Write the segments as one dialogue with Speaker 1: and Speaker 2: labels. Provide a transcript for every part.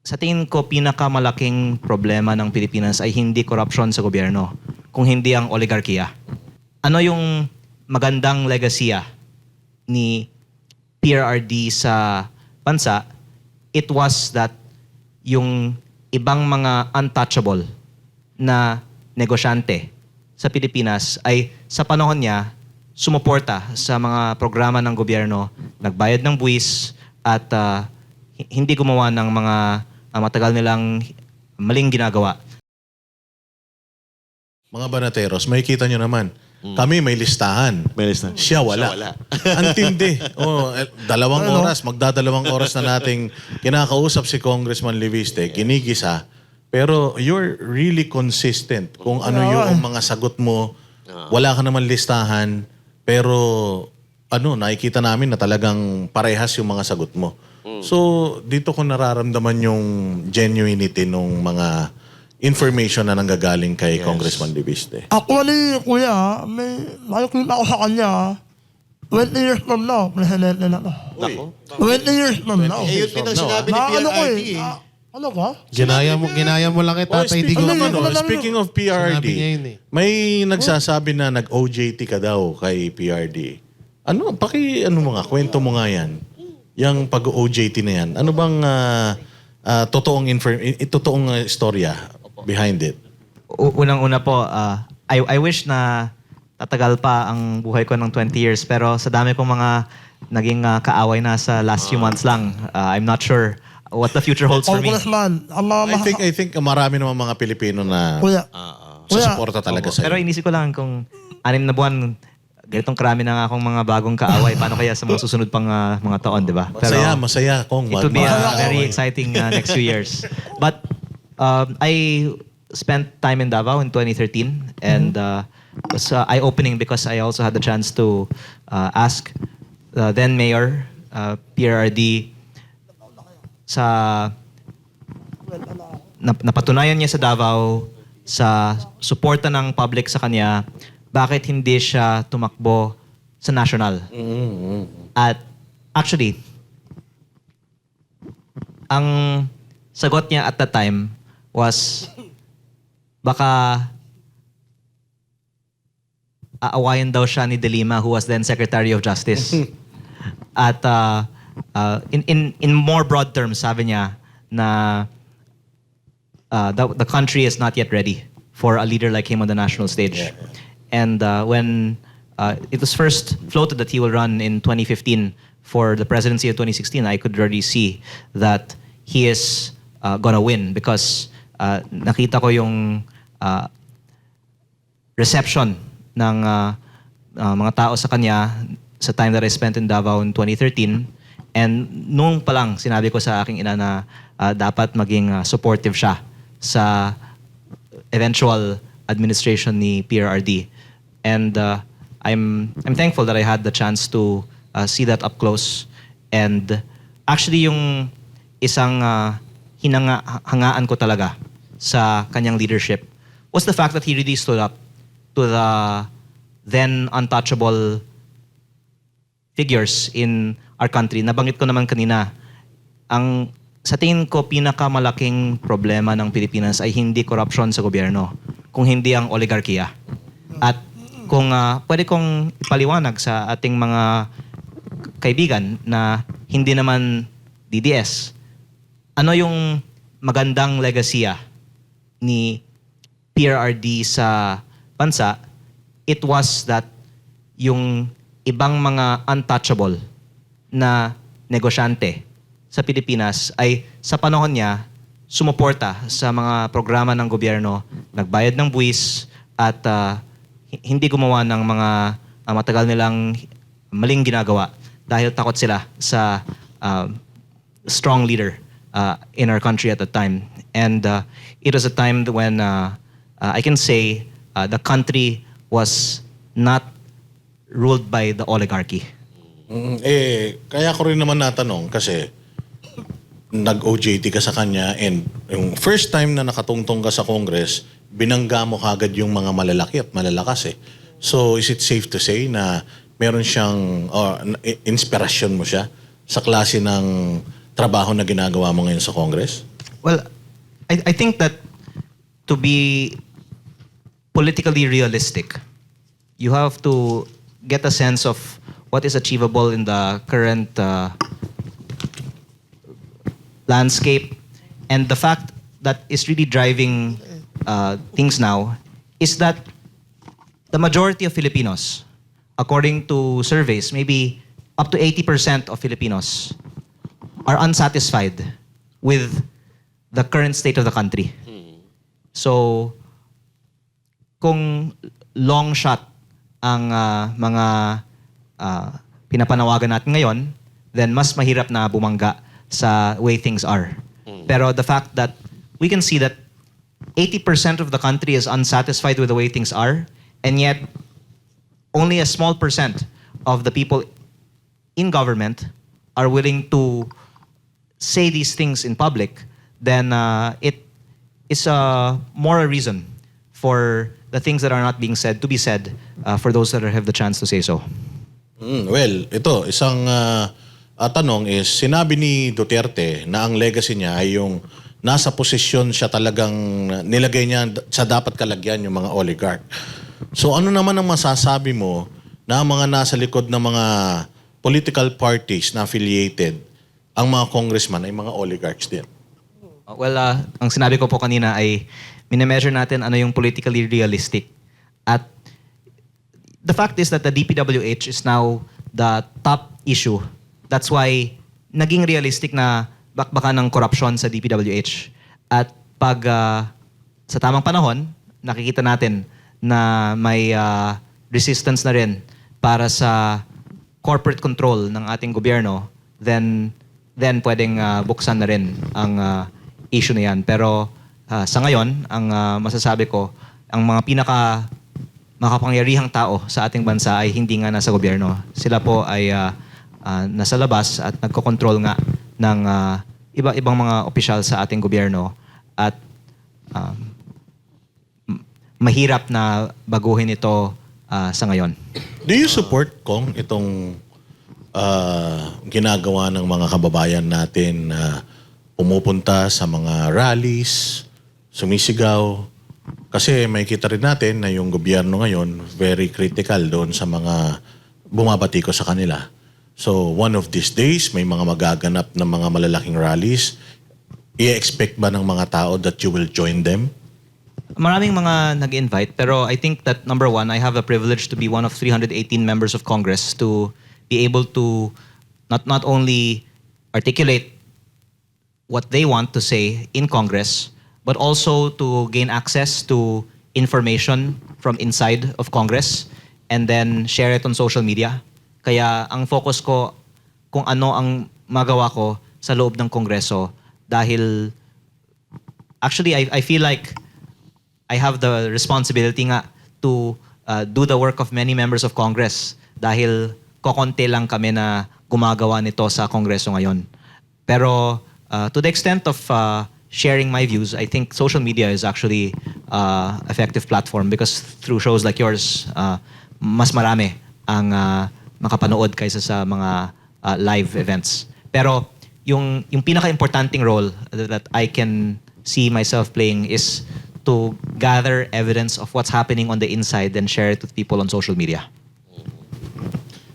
Speaker 1: Sa tingin ko, pinakamalaking problema ng Pilipinas ay hindi korupsyon sa gobyerno, kung hindi ang oligarkiya. Ano yung magandang legasiya ni PRRD sa bansa? It was that yung ibang mga untouchable na negosyante sa Pilipinas ay sa panahon niya sumuporta sa mga programa ng gobyerno, nagbayad ng buwis at hindi gumawa ng mga matagal nilang maling ginagawa.
Speaker 2: Mga banateros, makikita nyo naman. Kami may listahan.
Speaker 3: May listahan.
Speaker 2: Siya wala. Antindi. Dalawang oras, magdadalawang oras na nating kinakausap si Congressman Leviste, ginigisa. Pero you're really consistent kung ano yung mga sagot mo. Wala ka naman listahan. Pero nakikita namin na talagang parehas yung mga sagot mo. So, dito ko nararamdaman yung genuinity ng mga information na nanggagaling kay Congressman Leviste.
Speaker 4: Actually, kuya, may nakikita ko sa kanya, 20 years from now, presidente na to.
Speaker 3: Nako.
Speaker 4: 20 years from now.
Speaker 3: Eh, yun din ang sinabi ni
Speaker 4: Ano ko
Speaker 3: PRRD eh.
Speaker 4: Ano ka?
Speaker 5: Ginaya mo lang kay tatay
Speaker 2: speaking,
Speaker 5: Digong.
Speaker 2: speaking of PRD,
Speaker 5: Sinabi niya yun eh.
Speaker 2: may nagsasabi na nag-OJT ka daw kay PRD. Ano mo nga, kwento mo nga yan. Yung pag-OJT na yan. Ano bang totoong istorya behind it?
Speaker 1: Unang-una po, I wish na tatagal pa ang buhay ko ng 20 years, pero sa dami kong mga naging kaaway na sa last few months lang, I'm not sure what the future holds for me.
Speaker 4: Congressman, ang mga
Speaker 2: I think marami naman mga Pilipino na
Speaker 4: Kuya,
Speaker 2: susuporta talaga sa'yo.
Speaker 1: Pero inisip ko lang kung 6 na buwan, ganitong karami na nga akong mga bagong kaaway. Paano kaya sa mga susunod pang mga taon, di ba?
Speaker 2: Masaya kung
Speaker 1: it would be very exciting next few years. But I spent time in Davao in 2013 and it was eye-opening because I also had the chance to ask then Mayor PRRD sa napatunayan niya sa Davao sa suporta ng public sa kanya, bakit hindi siya tumakbo sa national? At actually, ang sagot niya at that time was baka aawayan daw siya ni De Lima, who was then Secretary of Justice. At in more broad terms, sabi niya na the country is not yet ready for a leader like him on the national stage. And when it was first floated that he will run in 2015 for the presidency of 2016, I could already see that he is gonna win because nakita ko yung reception ng mga tao sa kanya sa time that I spent in Davao in 2013. And nung pa lang, sinabi ko sa aking ina na dapat maging supportive siya sa eventual administration ni PRRD. And I'm thankful that I had the chance to see that up close. And actually yung isang hangaan ko talaga sa kanyang leadership was the fact that he really stood up to the then untouchable figures in our country. Nabanggit ko naman kanina, sa tingin ko pinakamalaking problema ng Pilipinas ay hindi korupsyon sa gobyerno, kung hindi ang oligarkiya. At kung pwede kong ipaliwanag sa ating mga kaibigan na hindi naman DDS, ano yung magandang legasiya ni PRRD sa bansa? It was that yung ibang mga untouchable na negosyante sa Pilipinas ay sa panahon niya sumuporta sa mga programa ng gobyerno, nagbayad ng buwis at hindi gumawa ng mga matagal nilang maling ginagawa dahil takot sila sa strong leader in our country at the time. And it was a time when I can say the country was not ruled by the oligarchy.
Speaker 2: Kaya ko rin naman natanong kasi nag-OJT ka sa kanya and yung first time na nakatungtong ka sa Congress, binangga mo kagad yung mga malalaki at malalakas eh. So is it safe to say na meron siyang inspirasyon mo siya sa klase ng trabaho na ginagawa mo ngayon sa Congress?
Speaker 1: Well, I think that to be politically realistic, you have to get a sense of what is achievable in the current landscape. And the fact that is really driving things now is that the majority of Filipinos, according to surveys, maybe up to 80% of Filipinos are unsatisfied with the current state of the country. So, kung long shot ang mga pinapanawagan natin ngayon, then mas mahirap na bumangga sa way things are. Pero the fact that we can see that 80% of the country is unsatisfied with the way things are, and yet only a small percent of the people in government are willing to say these things in public, then it is more a reason for the things that are not being said to be said for those that have the chance to say so.
Speaker 2: Well, ito, isang tanong is, sinabi ni Duterte na ang legacy niya ay yung nasa posisyon siya talagang nilagay niya sa dapat kalagyan yung mga oligarch. So ano naman ang masasabi mo na ang mga nasa likod ng mga political parties na affiliated, ang mga congressman ay mga oligarchs din?
Speaker 1: Well, ang sinabi ko po kanina ay minemeasure natin ano yung politically realistic. At the fact is that the DPWH is now the top issue. That's why naging realistic na bakbakan ng korupsyon sa DPWH. At pag sa tamang panahon, nakikita natin na may resistance na rin para sa corporate control ng ating gobyerno, then pwedeng buksan na rin ang issue na yan. Pero sa ngayon, ang masasabi ko, ang mga makapangyarihang tao sa ating bansa ay hindi nga nasa gobyerno. Sila po ay nasa labas at nagkokontrol nga ng iba-ibang mga opisyal sa ating gobyerno, at mahirap na baguhin ito sa ngayon.
Speaker 2: Do you support, Kong, itong ginagawa ng mga kababayan natin na pumupunta sa mga rallies, sumisigaw? Kasi may kita rin natin na yung gobyerno ngayon very critical doon sa mga bumabati ko sa kanila. So one of these days, may mga magaganap na mga malalaking rallies. I-expect ba ng mga tao that you will join them?
Speaker 1: Maraming mga nag-invite, pero I think that number one, I have a privilege to be one of 318 members of Congress to be able to not only articulate what they want to say in Congress, but also to gain access to information from inside of Congress and then share it on social media. Kaya ang focus ko kung ano ang magawa ko sa loob ng Kongreso, dahil actually I feel like I have the responsibility nga to do the work of many members of Congress, dahil kokonti lang kami na gumagawa nito sa Kongreso ngayon. Pero to the extent of sharing my views, I think social media is actually effective platform, because through shows like yours, mas marami ang makapanood kaysa sa mga live events. Pero yung pinaka-importanting role that I can see myself playing is to gather evidence of what's happening on the inside and share it with people on social media.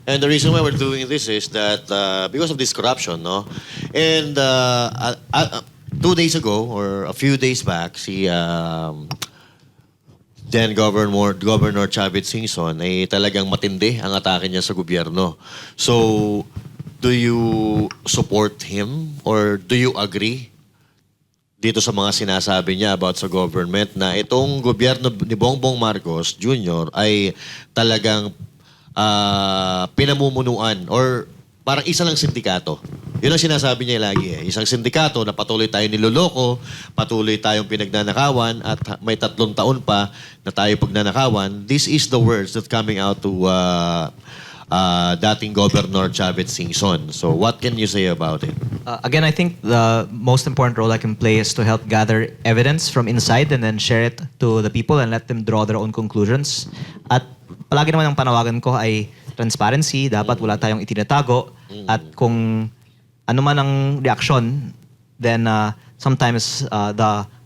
Speaker 3: And the reason why we're doing this is that because of this corruption, no? And 2 days ago, or a few days back, si then Governor Chavit Singson ay talagang matindi ang atake niya sa gobyerno. So, do you support him or do you agree dito sa mga sinasabi niya about sa government na itong gobyerno ni Bongbong Marcos Jr. ay talagang pinamumunuan or parang isa lang sindikato? Yun ang sinasabi niya lagi eh. Isang sindikato na patuloy tayong niloloko, patuloy tayong pinagnanakawan, at may 3 taon pa na tayo pagnanakawan. This is the words that coming out to dating Governor Chavit Singson. So what can you say about it?
Speaker 1: Again, I think the most important role I can play is to help gather evidence from inside and then share it to the people and let them draw their own conclusions. At palagi naman ang panawagan ko ay transparency. Dapat wala tayong itinatago. At kung ano man ang reaksyon, then sometimes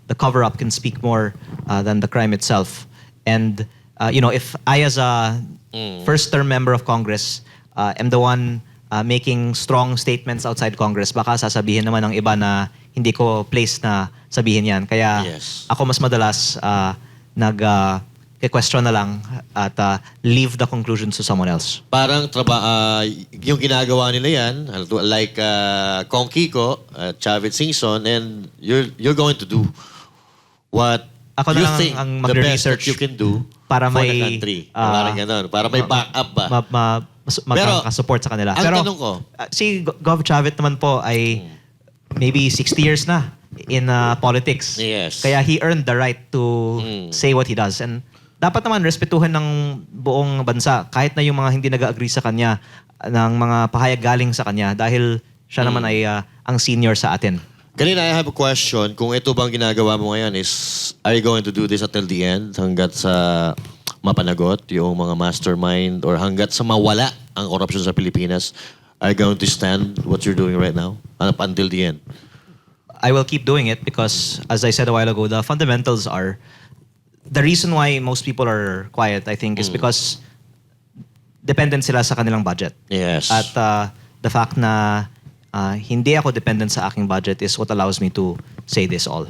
Speaker 1: the cover-up can speak more than the crime itself. And if I as a first-term member of Congress am the one making strong statements outside Congress, baka sasabihin naman ng iba na hindi ko place na sabihin yan. Kaya
Speaker 3: Yes.
Speaker 1: ako mas madalas question na lang at leave the conclusions to someone else.
Speaker 3: Parang yung ginagawa nila yan, like Kong Kiko, Chavit Singson, and you're going to do what
Speaker 1: Ako na
Speaker 3: you
Speaker 1: lang
Speaker 3: think
Speaker 1: ang
Speaker 3: the best that
Speaker 1: magre-research
Speaker 3: you can do
Speaker 1: para
Speaker 3: for the
Speaker 1: may,
Speaker 3: country. Parang ganun. Para may backup ba?
Speaker 1: Magkakasupport sa kanila.
Speaker 3: ang
Speaker 1: Pero
Speaker 3: tanong ko,
Speaker 1: si Gov Chavit naman po ay maybe 60 years na in politics.
Speaker 3: Yes.
Speaker 1: Kaya he earned the right to say what he does. And dapat naman respetuhin ng buong bansa kahit na yung mga hindi nag-agree sa kanya ng mga pahayag galing sa kanya dahil siya naman ay ang senior sa atin.
Speaker 3: kanina I have a question. Kung ito bang ginagawa mo ngayon is, are you going to do this until the end? Hanggat sa mapanagot yung mga mastermind or hanggat sa mawala ang korupsyon sa Pilipinas? Are you going to stand what you're doing right now up until the end?
Speaker 1: I will keep doing it because, as I said a while ago, the fundamentals are the reason why most people are quiet, I think, is because dependent sila sa kanilang budget.
Speaker 3: Yes.
Speaker 1: At the fact na hindi ako dependent sa aking budget is what allows me to say this all.